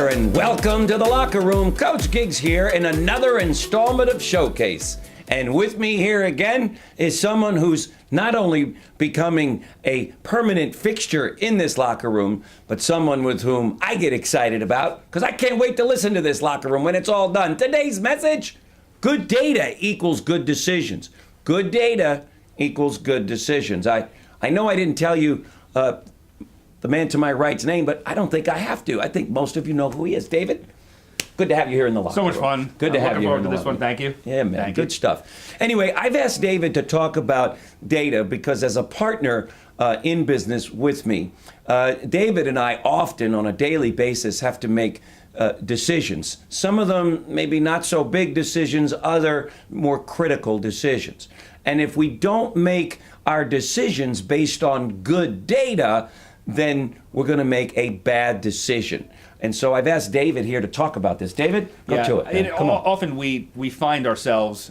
there, and welcome to the Locker Room. Coach Giggs here in another installment of Showcase. And with me here again is someone who's not only becoming a permanent fixture in this locker room, but someone with whom I get excited about, because I can't wait to listen to this locker room when it's all done. Today's message: good data equals good decisions. Good data equals good decisions. I know I didn't tell you the man to my right's name, but I don't think I have to. I think most of you know who he is. David, good to have you here in the locker room. So much fun. Good to have you here in the looking forward to this one. Thank you. Yeah, man. Thank Good you. stuff. Anyway, I've asked David to talk about data because as a partner in business with me, David and I often on a daily basis have to make decisions. Some of them maybe not so big decisions, other more critical decisions. And if we don't make our decisions based on good data, then we're going to make a bad decision. And so I've asked David here to talk about this. David, go to it. Man. Come on. Often we find ourselves,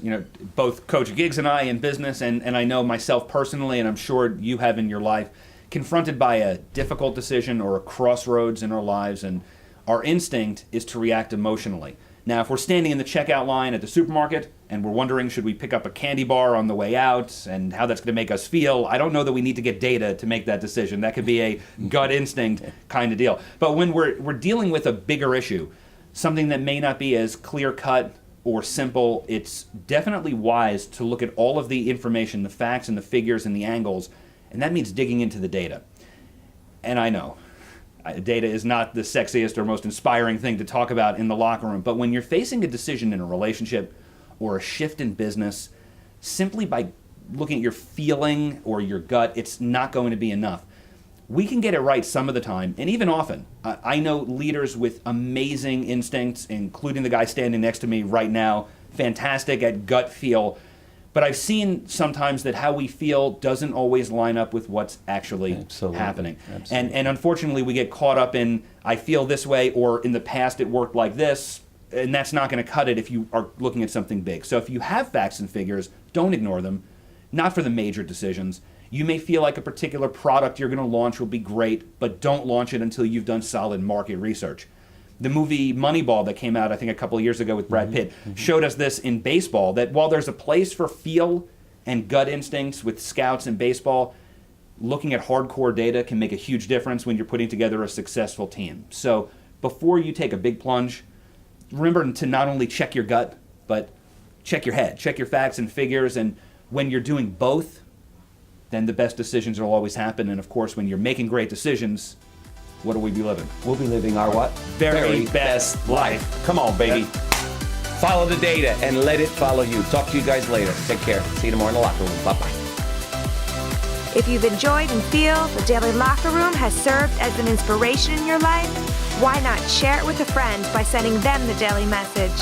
both Coach Giggs and I in business, and I know myself personally, and I'm sure you have in your life, confronted by a difficult decision or a crossroads in our lives, and our instinct is to react emotionally. Now, if we're standing in the checkout line at the supermarket and we're wondering, should we pick up a candy bar on the way out and how that's going to make us feel, I don't know that we need to get data to make that decision. That could be a gut instinct kind of deal. But when we're dealing with a bigger issue, something that may not be as clear-cut or simple, it's definitely wise to look at all of the information, the facts and the figures and the angles, and that means digging into the data. And I know, data is not the sexiest or most inspiring thing to talk about in the locker room, but when you're facing a decision in a relationship or a shift in business, simply by looking at your feeling or your gut, it's not going to be enough. We can get it right some of the time, and even often. I know leaders with amazing instincts, including the guy standing next to me right now, fantastic at gut feel. But I've seen sometimes that how we feel doesn't always line up with what's actually happening. Absolutely. And unfortunately, we get caught up in, I feel this way, or in the past it worked like this, and that's not going to cut it if you are looking at something big. So if you have facts and figures, don't ignore them, not for the major decisions. You may feel like a particular product you're going to launch will be great, but don't launch it until you've done solid market research. The movie Moneyball that came out, I think, a couple of years ago with Brad Pitt, showed us this in baseball, that while there's a place for feel and gut instincts with scouts in baseball, looking at hardcore data can make a huge difference when you're putting together a successful team. So before you take a big plunge, remember to not only check your gut, but check your head, check your facts and figures, and when you're doing both, then the best decisions will always happen. And of course, when you're making great decisions, what will we be living? We'll be living our what? Very best life. Come on, baby. Follow the data and let it follow you. Talk to you guys later. Take care. See you tomorrow in the locker room. Bye-bye. If you've enjoyed and feel the Daily Locker Room has served as an inspiration in your life, why not share it with a friend by sending them the daily message?